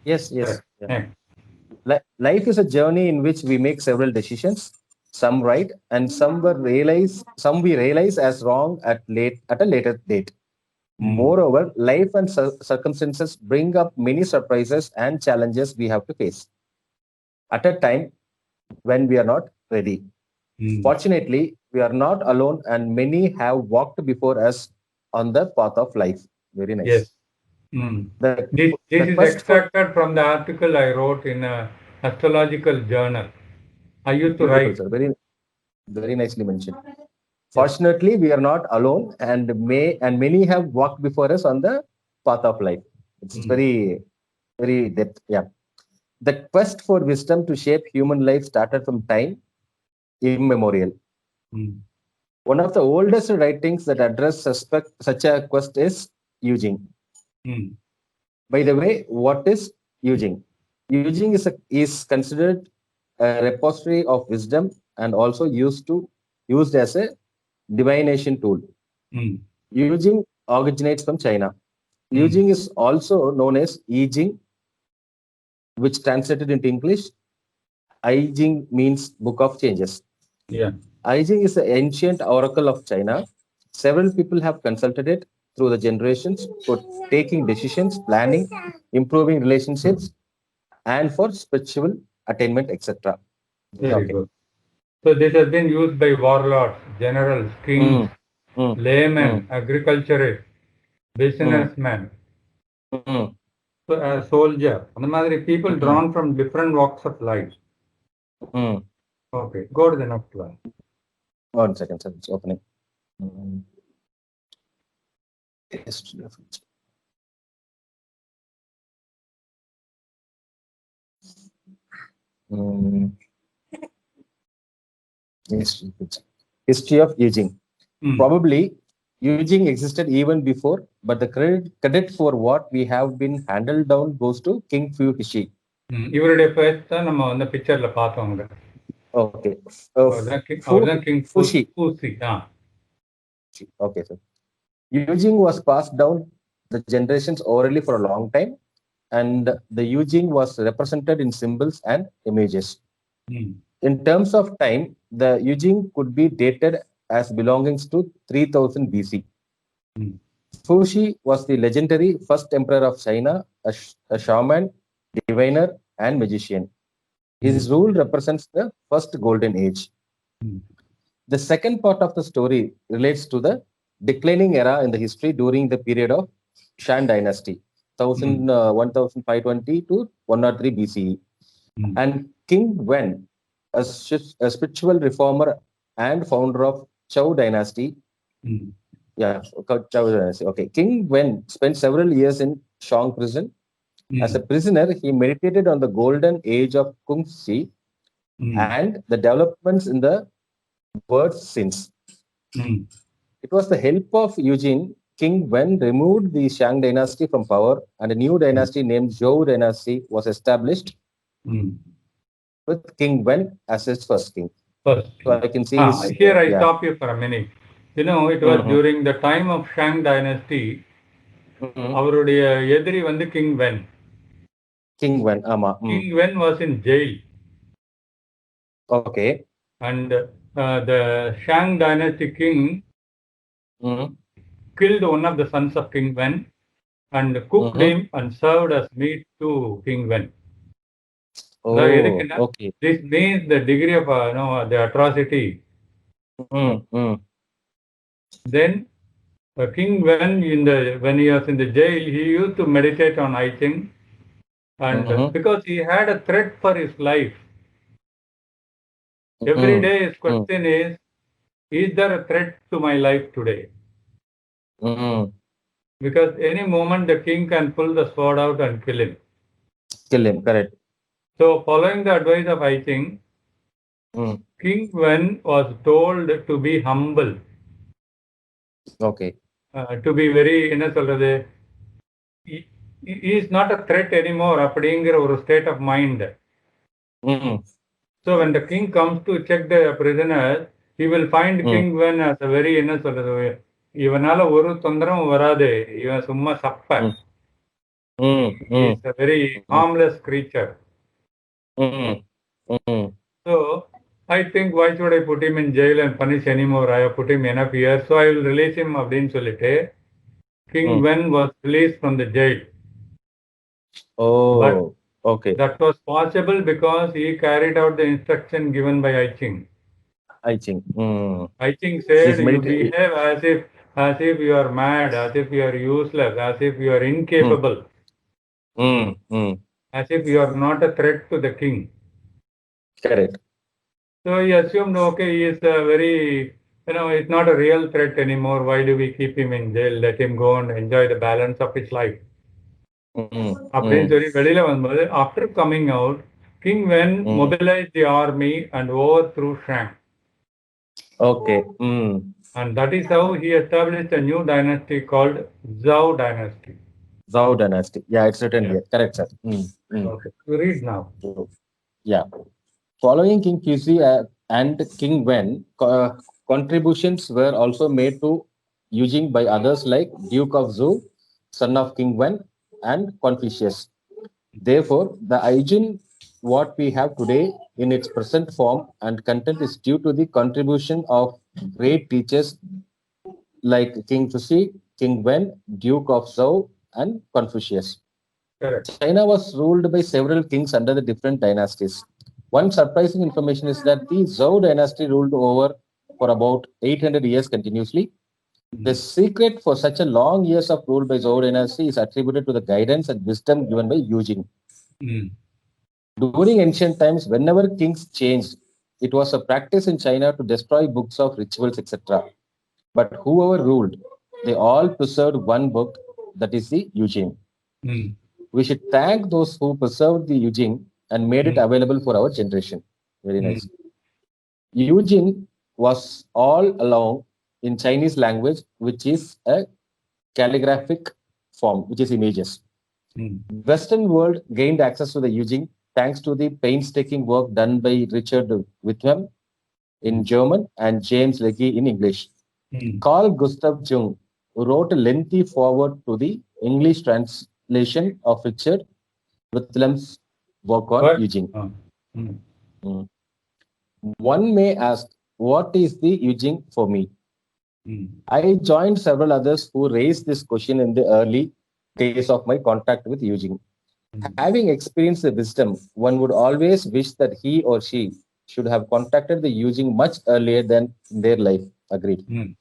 Yes, yes. Correct. Yeah. Life is a journey in which we make several decisions, some right and some we realize as wrong at a later date. Moreover, life and circumstances bring up many surprises and challenges we have to face at a time when we are not ready. Fortunately, we are not alone, and many have walked before us on the path of life. Very nice. Yes. This The is quest for extracted from the article I wrote in a astrological journal. I used to beautiful, write. sir. Very nicely mentioned. Yes. Fortunately, we are not alone, and many have walked before us on the path of life. It's very depth. Yeah. The quest for wisdom to shape human life started from time immemorial. One of the oldest writings that address such a quest is Eugene. By the way, what is Eugene? Eugene is considered a repository of wisdom and also used as a divination tool. Yujing originates from China. Yujing is also known as I Ching, which translated into English, I Ching means Book of Changes. Yeah. I Ching is the ancient oracle of China. Several people have consulted it through the generations for taking decisions, planning, improving relationships, and for spiritual attainment, etc. Very good. So this has been used by warlords, generals, kings, laymen, agriculturists, businessmen, so a soldier. People drawn from different walks of life. Okay, go to the next one. 1 second, sir. It's opening. History of it. History of Yijing. Probably Yijing existed even before, but the credit for what we have been handled down goes to King Fu Hishi. இவருடைய பேர் தான் நம்ம வந்து பிக்சர்ல பார்த்தோங்க. Okay. அவர்தான் king Fushi. ஃபூசி. Okay, sir. Yijing was passed down the generations orally for a long time, and the Yijing was represented in symbols and images. In terms of time, the Yijing could be dated as belongings to 3000 BC. Fuxi was the legendary first emperor of China, a shaman, diviner, and magician. His rule represents the first golden age. The second part of the story relates to the declining era in the history during the period of Shan dynasty, 1520 to 103 BCE. And King Wen, a spiritual reformer and founder of Chou dynasty. Chou dynasty. Okay. King Wen spent several years in Shang prison. As a prisoner, he meditated on the golden age of Kung Xi and the developments in the world since. It was the help of Eugene, King Wen removed the Shang dynasty from power and a new dynasty named Zhou dynasty was established with King Wen as his first king. So I can see here I stop you for a minute. You know, it was during the time of Shang dynasty. அவருடைய எதிரி வந்து king when. King Wen, King Wen was in jail. Okay. And the Shang dynasty king killed one of the sons of King Wen and cooked him and served as meat to King Wen. Okay. This means the degree of the atrocity. Then King Wen when he was in the jail, he used to meditate on I Ching, and because he had a threat for his life. Every day his question is there a threat to my life today? Because any moment the king can pull the sword out and kill him. Correct. So following the advice of I Ching, King Wen was told to be humble. Okay. To be very, என்ன சொல்றது, he is not a threat anymore அப்படிங்கிற ஒரு state of mind. So when the king comes to check the prisoners, he will find King Wen as a very, என்ன சொல்றது, இவனால ஒரு தொந்தரவும் வராது, இவன் சும்மா சப்ப. He is mm, a very mm, harmless creature. mm, mm, So I think why should I put him in jail and punish anymore? I have put him enough years, so I will release him அப்படின்னு சொல்லிட்டு King mm. Wen was released from the jail. But Oh, okay. that was possible because he carried out the instruction given by I Ching. I think. I Ching He's said you meditating. behave as if you are mad, as if you are useless, as if you are Mm, incapable, mm. as if you are not a threat to the king. Correct. So he assumed, okay, he is a very, it's not a real threat anymore. Why do we keep him in jail? Let him go and enjoy the balance of his life. Mm, அப்படின்னு mm. சொல்லி வெளியில வரும்போது, after coming out, King Wen Mm. mobilized the army and overthrew Shang. Okay. Mm. And that is how he established a new dynasty called Zhao dynasty. Zhao dynasty. Yeah, it's written Yeah. here. Correct, sir. Mm. Okay. You read now. So, yeah. Following King Qixi and King Wen, contributions were also made to Yujing by others like Duke of Zhou, son of King Wen, and Confucius. Therefore, the Aijin, what we have today in its present form and content, is due to the contribution of great teachers like King Fuxi, King Wen, Duke of Zhou, and Confucius. Correct. China was ruled by several kings under the different dynasties. One surprising information is that the Zhou dynasty ruled over for about 800 years continuously. The Mm. secret for such a long years of rule by Zhou dynasty is attributed to the guidance and wisdom given by Yu Jing. Mm. During ancient times, whenever kings changed, it was a practice in China to destroy books of rituals, etc. But whoever ruled, they all preserved one book, that is the Yujing. Mm. We should thank those who preserved the Yujing and made it Mm. available for our generation. Very Mm. nice. Yujing was all along in Chinese language, which is a calligraphic form, which is images. Mm. Western world gained access to the Yujing thanks to the painstaking work done by Richard Whitman in Mm. German and James Legge in English. Mm. Carl Gustav Jung wrote a lengthy foreword to the English translation of Richard Whitlam's work on But Yujing. mm. Mm. One may ask, what is the Yujing for me? Mm. I joined several others who raised this question in the early days of my contact with Yujing. Mm. Having experienced the wisdom, one would always wish that he or she should have contacted the Yujing much earlier than in their life. Agreed. Mm.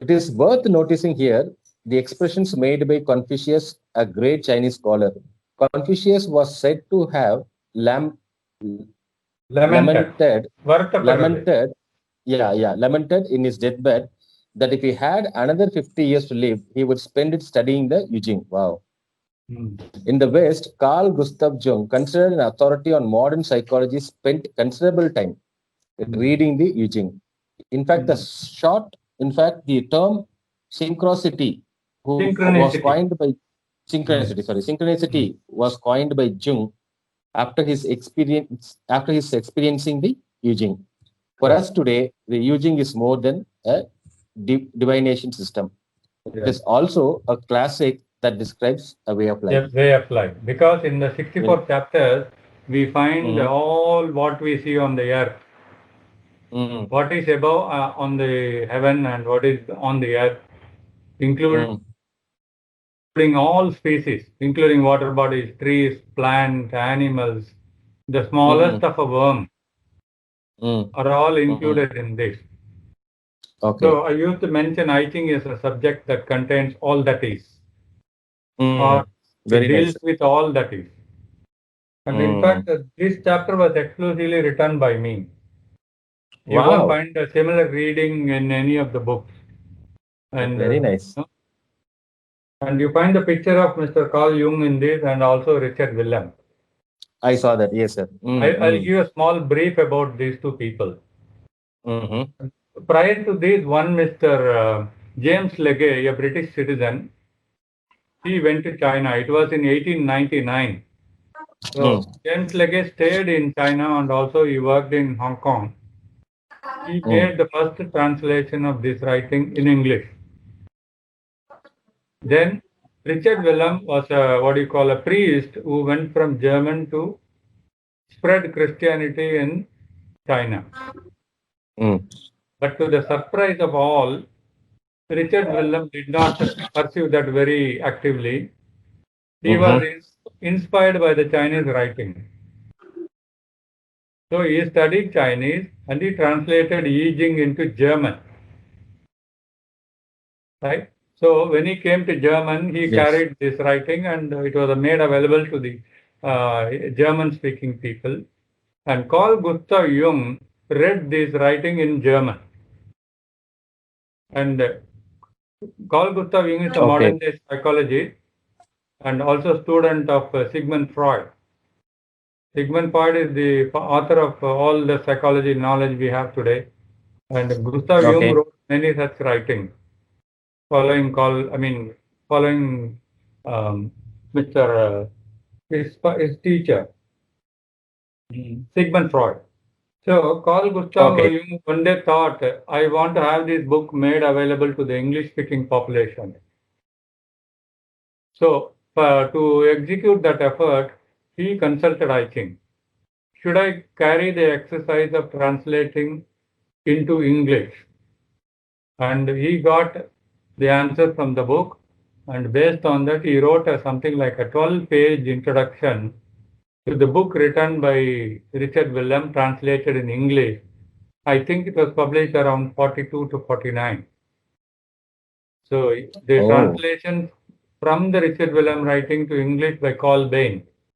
It is worth noticing here the expressions made by Confucius, a great Chinese scholar. Confucius was said to have lam- Lamented. lamented, வருத்தப்படுறது. lamented, lamented in his deathbed that if he had another 50 years to live, he would spend it studying the Yujing. Wow. Mm. In the West, Carl Gustav Jung, considered an authority on modern psychology, spent considerable time Mm. reading the Yujing. Mm. In fact, the term synchronicity, who was Synchronicity. coined by Mm. Mm. synchronicity was coined by Jung after his experiencing the Yujing. For Correct. us today, the Yujing is more than a divination system. It Yes. is also a classic that describes a way of life. A way of life. Because in the 64 chapters, we find Mm, all what we see on the earth, mm, what is above on the heaven and what is on the earth, including mm, all species, including water bodies, trees, plants, animals, the smallest mm, of a worm mm, are all mm. included in this. Okay. So I used to mention I think is a subject that contains all that is, or Mm, it very deals nice. with all that is. And in Mm. fact, this chapter was exclusively written by me. You won't Wow. find a similar reading in any of the books. And Very nice. and you find the picture of Mr. Carl Jung in this and also Richard Willem. I saw that. Yes, sir. I'll give a small brief about these two people. Mm-hmm. Prior to this, one Mr. James Legge, a British citizen, he went to China. It was in 1899. So Mm, James Legge stayed in China and also he worked in Hong Kong. He mm, made the first translation of this writing in English. Then Richard Willem was a priest who went from German to spread Christianity in China. But to the surprise of all, Richard Willem did not pursue that very actively. He was inspired by the Chinese writing. So he studied Chinese and he translated I Ching into German. Right? So when he came to German, he carried this writing and it was made available to the German-speaking people. And Carl Gustav Jung read this writing in German. And Carl Gustav Jung is a modern-day psychologist and also student of Sigmund Freud. Sigmund Freud is the author of all the psychology knowledge we have today. And Gustav Jung wrote many such writings, following Mr. His teacher, Sigmund Freud. So Carl Gustav Jung one day thought, I want to have this book made available to the English-speaking population. So to execute that effort, he consulted I Ching. Should I carry the exercise of translating into English? And he got the answer from the book. And based on that, he wrote something like a 12-page introduction to the book written by Richard Willem, translated in English. I think it was published around 42 to 49. So the translation from the Richard Willem writing to English by Carl Bain